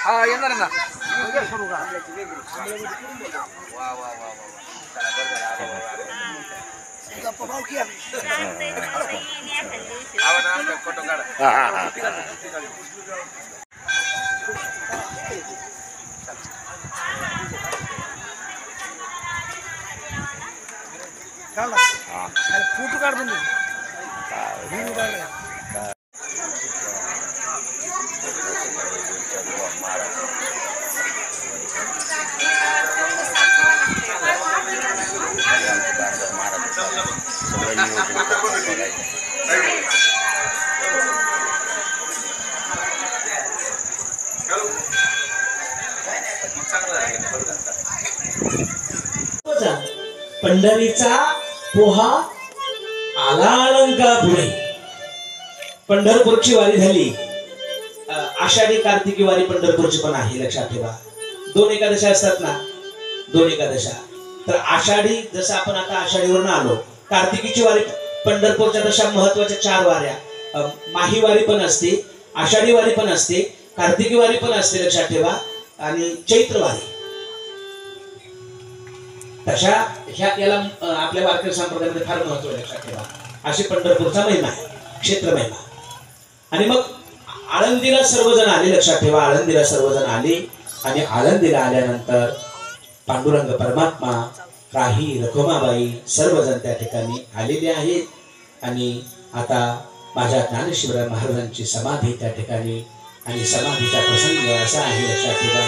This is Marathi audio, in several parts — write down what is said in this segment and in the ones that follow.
हा येणार ना. फोटो काढ म्हणजे पंढरीचा पोहा आला अलंकापुरी. पंढरपूरची वारी झाली. आषाढी कार्तिकी वारी पंढरपूरची पण आहे, लक्षात ठेवा. 2 एकादशा असतात ना, 2 एकादशा. तर आषाढी जसं आपण आता आषाढीवरून आलो, कार्तिकीची वारी पंढरपूरच्या तशा महत्वाच्या 4 वाऱ्या. माही वारी पण असते, आषाढी वारी पण असते, कार्तिकी वारी पण असते, लक्षात ठेवा. आणि चैत्र वारी. तशा ह्या याला आपल्या वारकरी संप्रदायामध्ये फार महत्व आहे, लक्षात ठेवा. अशी पंढरपूरचा महिमा आहे, क्षेत्र महिमा. आणि मग आळंदीला सर्वजण आले, लक्षात ठेवा. आळंदीला सर्वजण आले आणि आळंदीला आल्यानंतर पांडुरंग परमात्मा, राही, रखुमाबाई सर्वजण त्या ठिकाणी आलेले आहेत. आणि आता माझ्या ज्ञानेश्वर महाराजांची समाधी त्या ठिकाणी, आणि समाधीचा प्रसंग असा आहे, लक्षात ठेवा.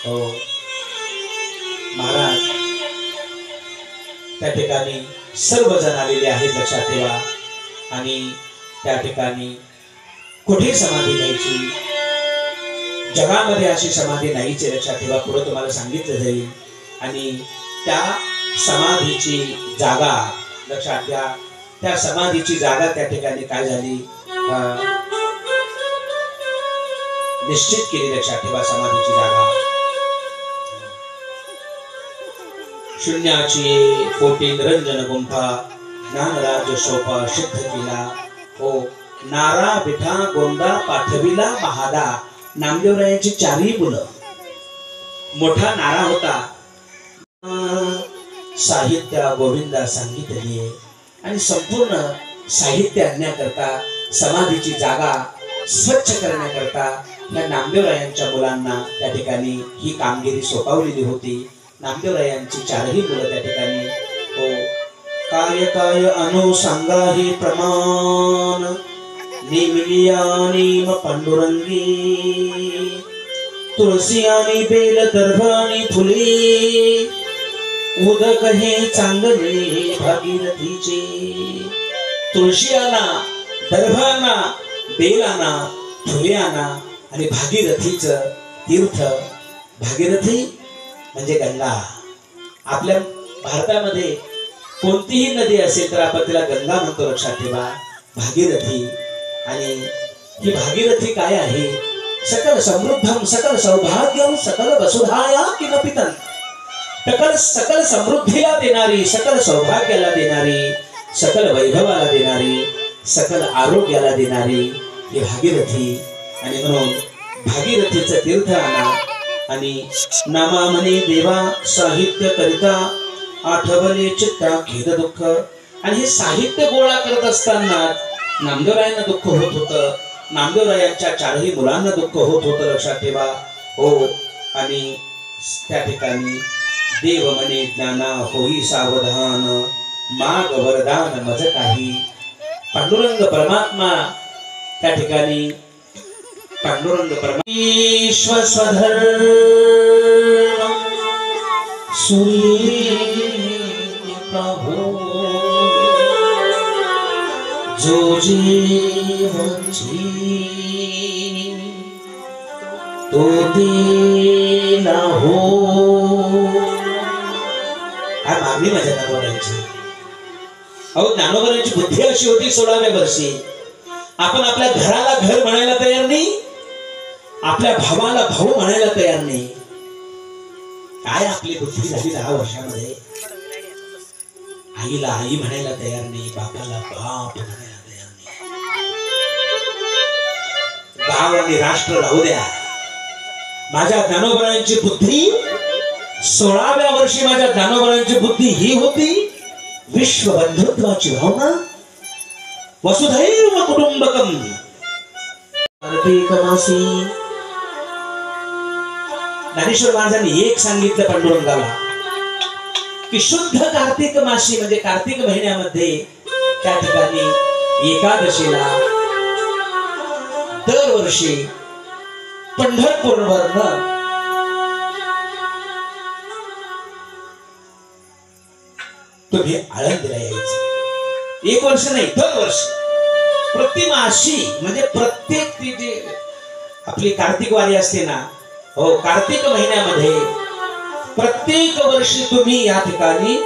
हो महाराज त्या ठिकाणी सर्वजण आलेले आहेत, लक्षात ठेवा. आणि त्या ठिकाणी कुठे समाधी घ्यायची, जगामध्ये अशी समाधी नाहीच, लक्षात ठेवा. पुढे तुम्हाला सांगितलं जाईल. आणि त्या समाधीची जागा लक्षात घ्या. त्या समाधीची जागा त्या ठिकाणी काय झाली, निश्चित केली, लक्षात ठेवा. समाधीची जागा शून्याची कोटी निरंजन गुंफा, ज्ञानराज सोपा सिद्ध केला. हो नारा विठा गोंदा पाठविला महादा. नामदेवरायांची 4ही मुलं. मोठा नारा होता, साहित्य गोविंदा सांगितले. आणि संपूर्ण साहित्य आणण्याकरता, समाधीची जागा स्वच्छ करण्याकरता या नामदेवरायांच्या मुलांना त्या ठिकाणी ही कामगिरी सोपवलेली होती. नामदेवरायांची 4ही मुलं त्या ठिकाणी. हो काय काय अनुसंगा हे प्रमाण, नेमिलिया नेम पांडुरंगी. तुळशी आणि बेल, दर्भ आणि फुले, उदक हे चांगले भागीरथीचे. तुळशी आणा, दर्भ आणा, बेल आणा, फुले आणा, आणि भागीरथीचं तीर्थ. भागीरथी म्हणजे गंगा. आपल्या भारतामध्ये कोणतीही नदी असेल तर आपण तिला गंगा म्हणतो, लक्षात ठेवा. भागीरथी. आणि ही भागीरथी काय आहे, सकल समृद्धम सकल सौभाग्यम सकल वसुधाया किमपितन. सकल समृद्धीला देणारी, सकल सौभाग्याला देणारी, सकल वैभवाला देणारी, सकल आरोग्याला देणारी ही भागीरथी. आणि म्हणून भागीरथीचं तीर्थ आणा. आणि नामा म्हणे देवा साहित्य करिता, आठवले चित्ता खेद दुःख. आणि हे साहित्य गोळा करत असताना नामदेवरायांना दुःख होत होतं, नामदेवरायांच्या 4ही मुलांना दुःख होत होतं, लक्षात ठेवा. हो आणि त्या ठिकाणी देव म्हणे ज्ञाना होई सावधान, माग वरदान मज काही. पांडुरंग परमात्मा त्या ठिकाणी, पांडुरंग परमेश्वर स्वधर्म सूर्य प्रभु, जो जीवची तो देना हो. काय मागणी माझ्या ज्ञानोबांची. अहो ज्ञानोबांची बुद्धी अशी होती 16व्या वर्षी, आपण आपल्या घराला घर म्हणायला तयार नाही, आपल्या भावाला भाऊ म्हणायला तयार नाही. काय आपली बुद्धी झाली 10 वर्षामध्ये. आईला आई म्हणायला तयार नाही, बापाला बाप म्हणायला तयार नाही. गाव आणि राष्ट्र राहू द्या, माझ्या ज्ञानोबरांची बुद्धी 16व्या वर्षी माझ्या ज्ञानोबरांची बुद्धी ही होती विश्वबंधुत्वाची भावना, वसुधैव कुटुंबकम कार्तिक मासी. ज्ञानेश्वर महाराजांनी एक सांगितलं पांडुरंगाला की शुद्ध कार्तिक मासी म्हणजे कार्तिक महिन्यामध्ये त्या ठिकाणी एकादशीला दरवर्षी पंढरपूरवरनं तुम्ही आळंदीला यायचं. एक वर्ष नाही, दरवर्षी प्रतिमाशी म्हणजे प्रत्येक ती जी आपली कार्तिक वारी असते ना, हो कार्तिक महिन्यामध्ये प्रत्येक वर्षी तुम्ही या ठिकाणी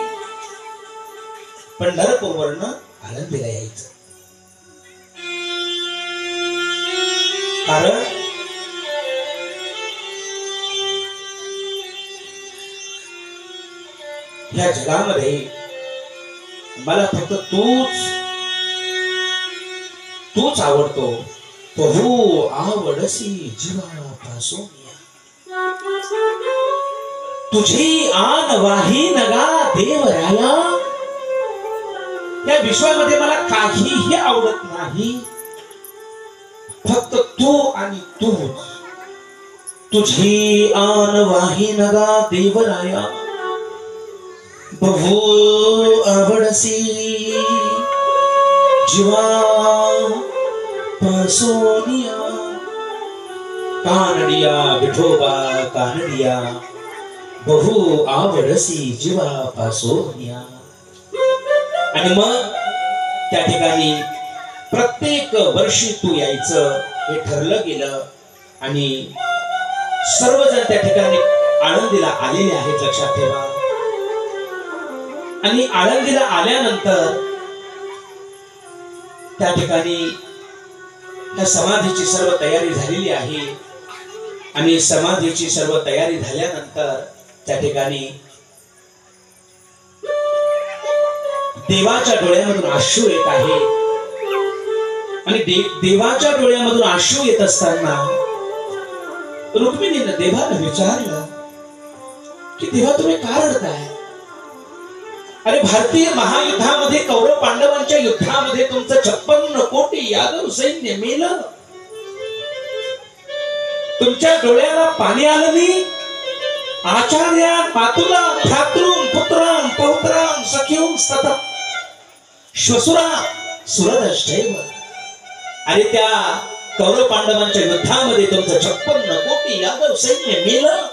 पंढरपूरवरनं आळंदीला यायचं. कारण ह्या जगामध्ये मला फक्त तूच आवडतो. प्रभू आवडसी जीवापासून तुझी आन वाही नगा देवराया. या विश्वामध्ये मला काहीही आवडत नाही, फक्त तू आणि तूच. तुझी आन वाही नगा देवराया, प्रभू आवडसी जीवा पासोनिया. कानडिया विठोबा कानडिया, बहु आवडसी जीवा पासोनिया. आणि मग त्या ठिकाणी प्रत्येक वर्षी तू यायचं हे ठरलं गेलं आणि सर्वजण त्या ठिकाणी आळंदीला आलेले आहेत, लक्षात ठेवा. आणि आळंदीला आल्यानंतर त्या ठिकाणी त्या समाधीची सर्व तयारी झालेली आहे. आणि समाधीची सर्व तयारी झाल्यानंतर त्या ठिकाणी देवाच्या डोळ्यामधून अश्रू येत आहे. आणि देवाच्या डोळ्यामधून अश्रू येत असताना रुक्मिणीने देवाला विचारलं की देवा तुम्ही का रडताय? अरे भारतीय महायुद्धामध्ये कौरव पांडवांच्या युद्धामध्ये तुमचं 56 कोटी यादव सैन्य मेलं. तुमच्या डोळ्याला पाणी आलं नाही. आचार्या मातुला भ्रातृं पुत्रां पौत्रां सख्यूं तथा श्वसुरा सुरदश्चैव. अरे त्या कौरव पांडवांच्या युद्धामध्ये तुमचं 56 कोटी यादव सैन्य मेलं.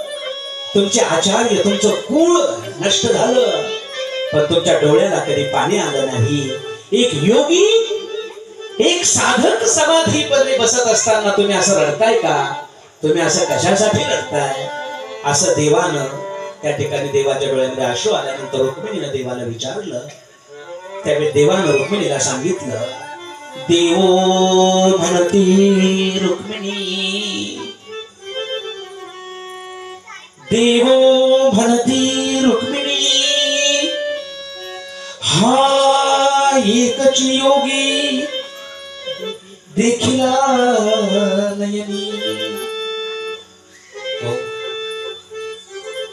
तुमचे आचार्य तुमचं कुळ नष्ट झालं, पण तुमच्या डोळ्याला कधी पाणी आलं नाही. एक योगी एक साधक समाधीमध्ये बसत असताना तुम्ही असं रडताय का? तुम्ही असं कशासाठी रडताय? असं देवानं त्या ठिकाणी देवाच्या डोळ्यामध्ये अश्रू आल्यानंतर रुक्मिणीनं देवाला विचारलं. त्यावेळी देवानं रुक्मिणीला सांगितलं, देवो म्हणती रुक्मिणी, देवो म्हणती रुक्मिणी, हा एकच योगी देखिला नयनी.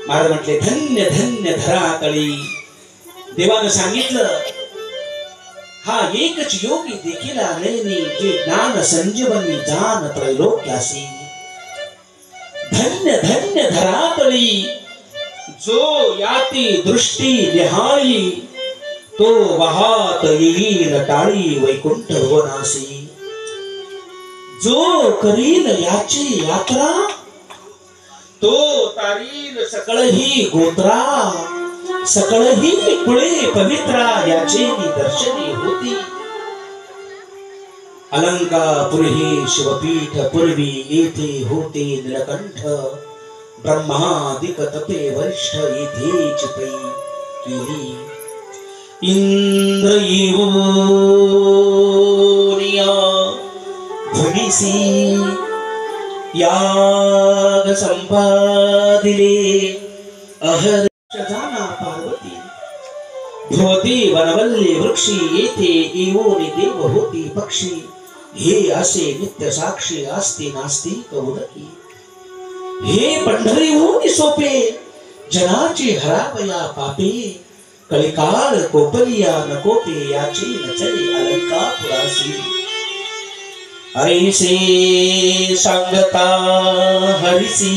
महाराज म्हटले, धन्य धन्य धरातळी. देवानं सांगितलं, हा एकच योगी देखिला नयनी, जे ज्ञान संजीवनी जान त्रैलोक्यासी. धन्य धन्य धरातळी, जो याती दृष्टी निहाळी, तो वाहात येईल टाळी वैकुंठ भुवनासी. जो करील याची यात्रा, तो तारील सकळही गोत्रा. सकळही कुळे पवित्रा, याचे दर्शनी होती. अलंकापुरी शिवपीठ पूर्वी येथे होते नीलकंठ. ब्रह्मादिक तपे वरिष्ठ येथेच पै केली. इंद्र येऊनिया भूमिसी, याग संपादिले अहर जाना पार्वती. भवती वनवल्ली वृक्षी, येथे येऊनी देव होती पक्षी. हे असे नित्य साक्षी, आस्ती नास्ती कौदकी. हे पंढरीहून सोपे जनाची हरावया पापे कलिकाल कोपलिया नकोपे याची नचले अलंकापुरासी ऐसे सांगता हरिसी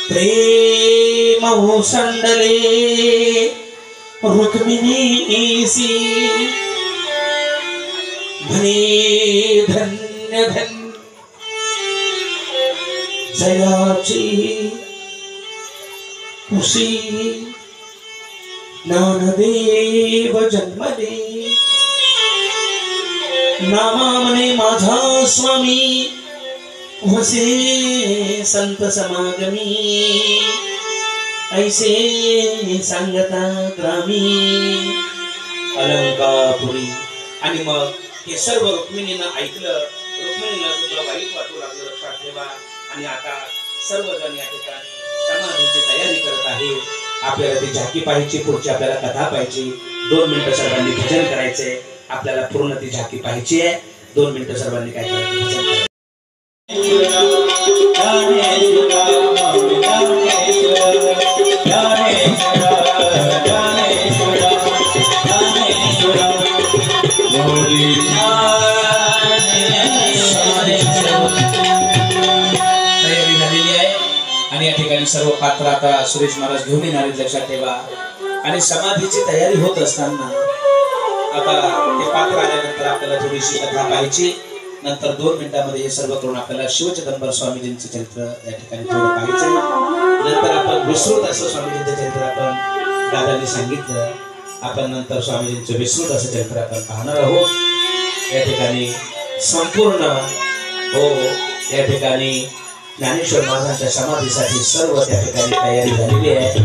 प्रेम ओसंडले रुक्मिणीसी म्हणे धन्य धन्य जयाची खुशी ज्ञानदेव जन्मले नामा म्हणे माझा स्वामी वसे संत समागमी ऐसे सांगता ग्रामी अलंकापुरी। आणि मग हे सर्व रुक्मिणीनं ऐकलं। रुक्मिणीला सुद्धा वाईट वाटू लागलं, लक्षात ठेवा। आणि आता सर्वजण या ठिकाणी समाधीची तयारी करत आहे। आपल्याला ती झाकी पाहायची, पुढची आपल्याला कथा पाहायची। 2 मिनिटं सर्वांनी भजन करायचंय, आपल्याला पूर्ण ती झाकी पाहायची आहे। 2 मिनिटं सर्वांनी काय करायचं, भजन करायचं। तयारी झालेली आहे आणि या ठिकाणी सर्व पात्र आता सुरेश महाराज घेऊन येणार आहेत, लक्षात ठेवा। आणि समाधीची तयारी होत असताना आता ते पात्र आल्यानंतर आपल्याला थोडीशी कथा पाहायची। नंतर 2 मिनिटांमध्ये हे सर्व करून आपल्याला शिवचिदंबर स्वामीजींचे चरित्र या ठिकाणी थोडं पाहायचं। नंतर आपण विस्तृत असं स्वामीजींचे चरित्र आपण दादांनी सांगितलं, आपण नंतर स्वामीजींचे विस्तृत असं चरित्र आपण पाहणार आहोत। या ठिकाणी संपूर्ण हो या ठिकाणी ज्ञानेश्वर महाराजांच्या समाधीसाठी सर्व त्या ठिकाणी तयारी झालेली आहे।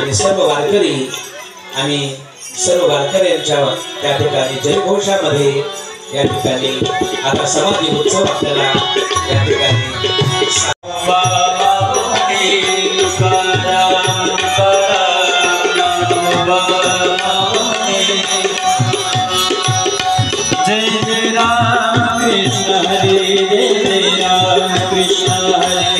आणि सर्व वारकरी आणि सर्व वारकऱ्यांच्या त्या ठिकाणी जयघोषामध्ये या ठिकाणी आता समाधी उत्सव आपल्याला या ठिकाणी जय जय राम कृष्ण हरे जय राम कृष्ण हरे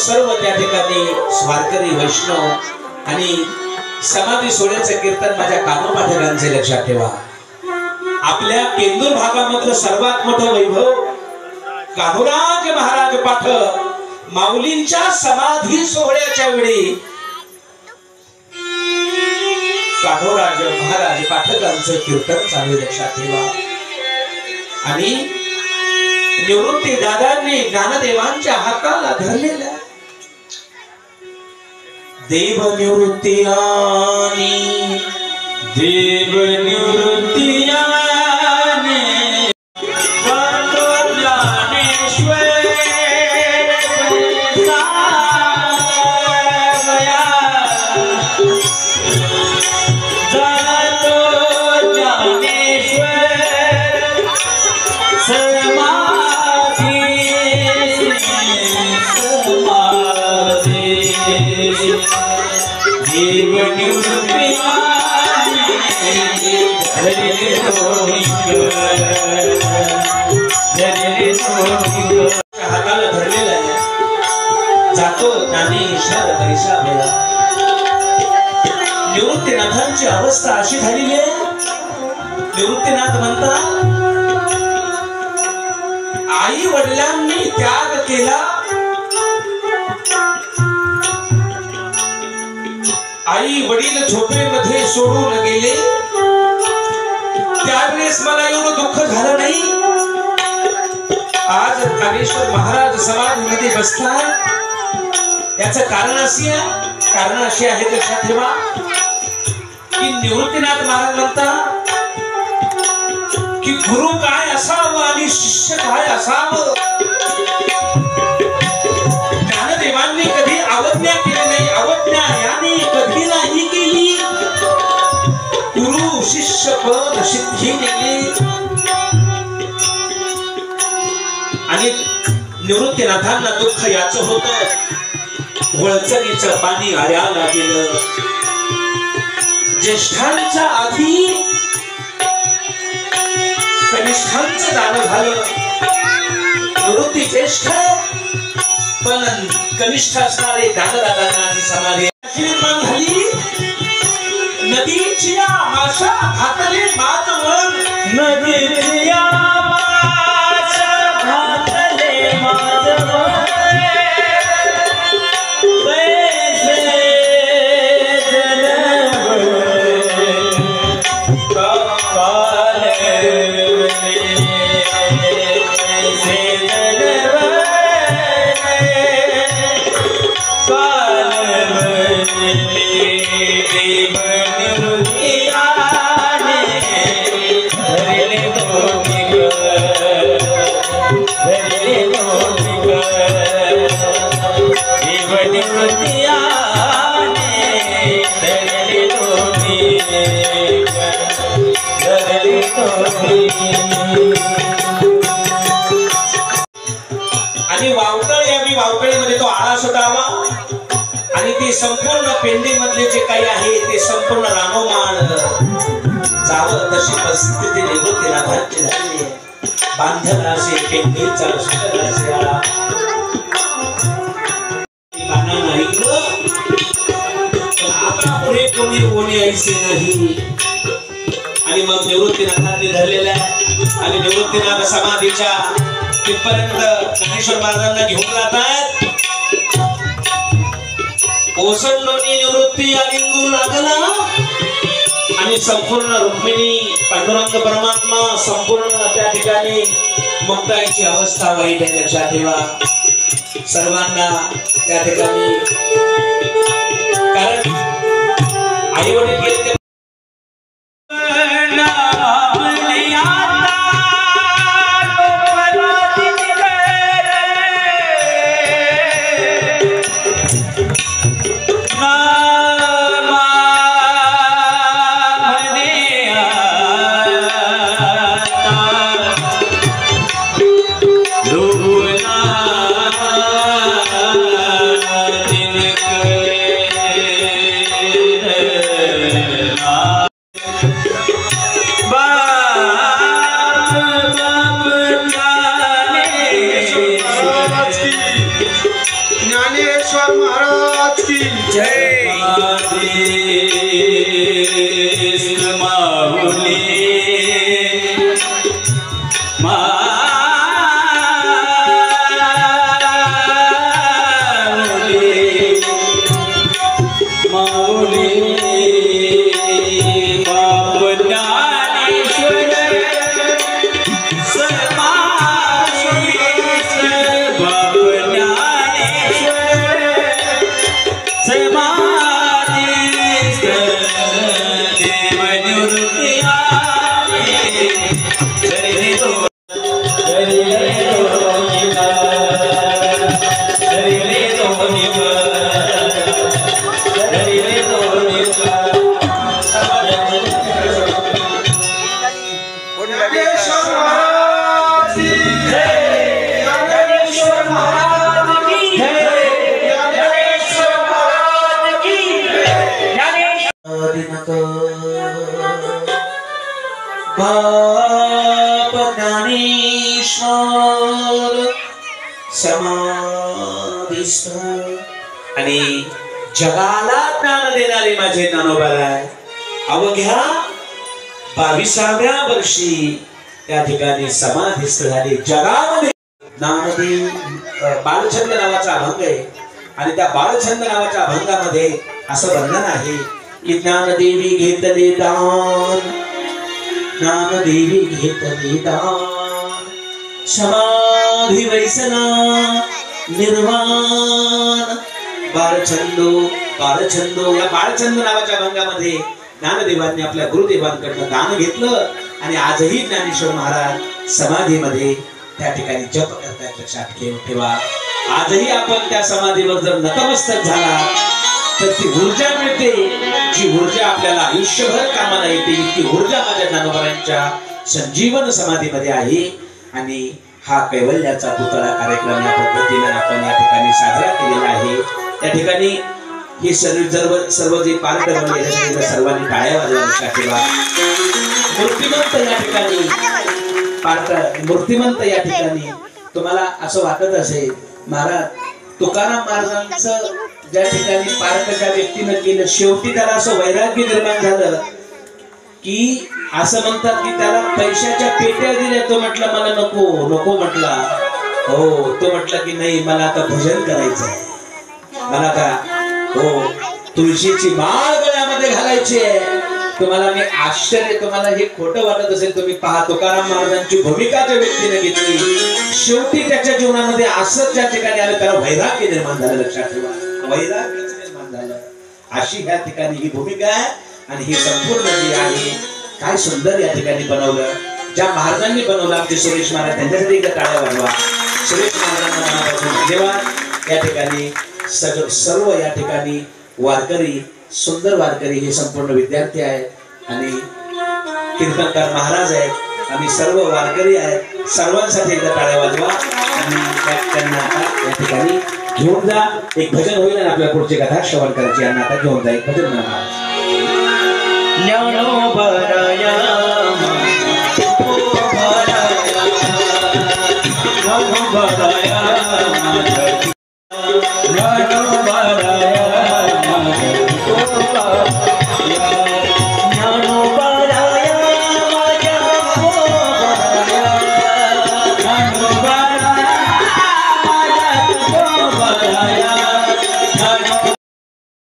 सर्व त्या ठिकाणी वारकरी वैष्णव आणि समाधी सोहळ्याचं कीर्तन माझ्या कानोपाठकांचे लक्षात ठेवा। आपल्या केंदूर भागामधलं सर्वात मोठं वैभव कान्होराज महाराज पाठक माऊलींच्या समाधी सोहळ्याच्या वेळी कान्होराज महाराज पाठकांचं कीर्तन चालू, लक्षात ठेवा। आणि निवृत्ती दादांनी ज्ञानदेवांच्या हाताला धरलेल्या देव निवृत्ती आणि देव निवृत्ती देव निवृत्ती धरले हाताला धरलेला आहे जातो ज्ञानेश्वर पैसा भेला निवृत्तीनाथांची अवस्था अशी झालेली आहे निवृत्तीनाथ म्हणतात आई वडिलांनी त्याग केला आई वडील झोपेमध्ये सोडून गेले त्यावेळेस मला एवढं दुःख झालं नाही आज ज्ञानेश्वर महाराज समाधीमध्ये बसतात याचं कारण अशी आहे लक्षात ठेवा की निवृत्तीनाथ महाराज म्हणतात की गुरु काय असावं आणि शिष्य काय असावं ज्ञानदेवांनी कधी अवज्ञा केली नाही अवज्ञा याने कधी नाही केली गुरु शिष्य पद सिद्धी नेली आणि निवृत्तीनाथांना दुःख याचं होतं वळचणीचं पाणी आर्याला गेलं ज्येष्ठांच्या आधी कनिष्ठांचं दान झालं निवृत्ती ज्येष्ठ पण कनिष्ठ असणारे दानदादांना आणि समाधी निर्माण झाली नदीची माशा घातले मातवन नदीची माशा घातले मातवन आणि वावकळीमध्ये तो आळा सुटावा आणि ते संपूर्ण पेंडी मधले जे काही आहे ते संपूर्ण रानोमान जावं तशी परिस्थिती निवृत्तीनाथांची झाली बांधनाशी पेंडीचा सुटलाशी आळा कानानं ऐकलं पण आता पुढे कोणी ऐसे नाही आणि मग निवृत्तीनाथांनी धरलेल्या आणि निवृत्तीनाथ समाधीच्या तिथपर्यंत ज्ञानेश्वर महाराजांना घेऊन जातात ओसंडोनी निवृत्ती अलिंगू लागला आणि संपूर्ण रुक्मिणी पांडुरंग परमात्मा संपूर्ण त्या ठिकाणी मुक्ताईची अवस्था वाईट आहे लक्षात ठेवा सर्वांना त्या ठिकाणी कारण आई वडील गेले ज्ञानेश्वर महाराज की जय माहुली नाथ बाप ज्ञानेश्वर समाधिस्थ आणि जगाला ज्ञान देणारे माझे ज्ञानोबाराय अवघ्या 22व्या वर्षी त्या ठिकाणी समाधिस्थ झाले. जगामध्ये ज्ञानदेव बालछंद नावाचा अभंग आहे आणि त्या बालछंद नावाच्या अभंगामध्ये असं वर्णन आहे की ज्ञानदेवी घेतले दान, ज्ञानदेवी घेतले दान, समाधी वैसना निर्वाण. बालछंदो बालछंदो या बालछंद नावाच्या अभंगामध्ये ज्ञानदेवांनी आपल्या गुरुदेवांकडनं दान घेतलं आणि आजही ज्ञानेश्वर महाराज समाधीमध्ये त्या ठिकाणी जप करतायत. लक्षात ठेवा, आजही आपण त्या समाधीवर जर नतमस्तक झाला तर ती ऊर्जा मिळते, जी ऊर्जा आपल्याला आयुष्यभर कामाला येते. इतकी ऊर्जा माझ्या ज्ञानोबांच्या संजीवन समाधीमध्ये आहे. आणि हा कैवल्याचा पुतळा कार्यक्रम या पद्धतीने आपण या ठिकाणी साजरा केलेला आहे. या ठिकाणी हे सर्व जे पार्ट बनले सर्वांनी टाळ्या वाजवा. लक्षात ठेवा, मूर्तिमंत या ठिकाणी मूर्तिमंत या ठिकाणी तुम्हाला असं वाटत असेल महाराज तुकाराम महाराजांचं ज्या ठिकाणी पार्ट ज्या व्यक्तीनं केलं शेवटी त्याला असं वैराग्य निर्माण झालं की असं म्हणतात की त्याला पैशाच्या पेट्या दिल्या. तो म्हटलं मला नको नको म्हटला. हो, तो म्हटलं की नाही मला आता भजन करायचंय, मला का हो तुळशीची माळ गळ्यामध्ये घालायची आहे. तुम्हाला मी आश्चर्य, तुम्हाला हे खोटं वाटत असेल तुम्ही पहा, तुकाराम महाराजांची भूमिका ज्या व्यक्तीने घेतली शेवटी त्याच्या जीवनामध्ये असंच ज्या ठिकाणी आलं त्याला वैराग्य निर्माण झालं. लक्षात ठेवा, वैराग्य निर्माण झालं. अशी ह्या ठिकाणी ही भूमिका आहे. आणि ही संपूर्ण जी आहे काय सुंदर या ठिकाणी बनवलं. ज्या महाराजांनी बनवलं आमचे सुरेश महाराज त्यांच्यासाठी एकदा टाळ्या वाजवा. सुरेश महाराजांना मनापासून धन्यवाद. या ठिकाणी सर्व या ठिकाणी वारकरी सुंदर वारकरी हे संपूर्ण विद्यार्थी आहेत आणि कीर्तनकार महाराज आहेत आणि सर्व वारकरी आहेत. सर्वांसाठी एकदा टाळ्या वाजवा आणि त्यांना आता या ठिकाणी घेऊन जा. एक भजन होईल आणि आपल्या पुढची कथा श्रवण करायची. यांना आता घेऊन जा एक भजन म्हणा. ज्ञानोबराया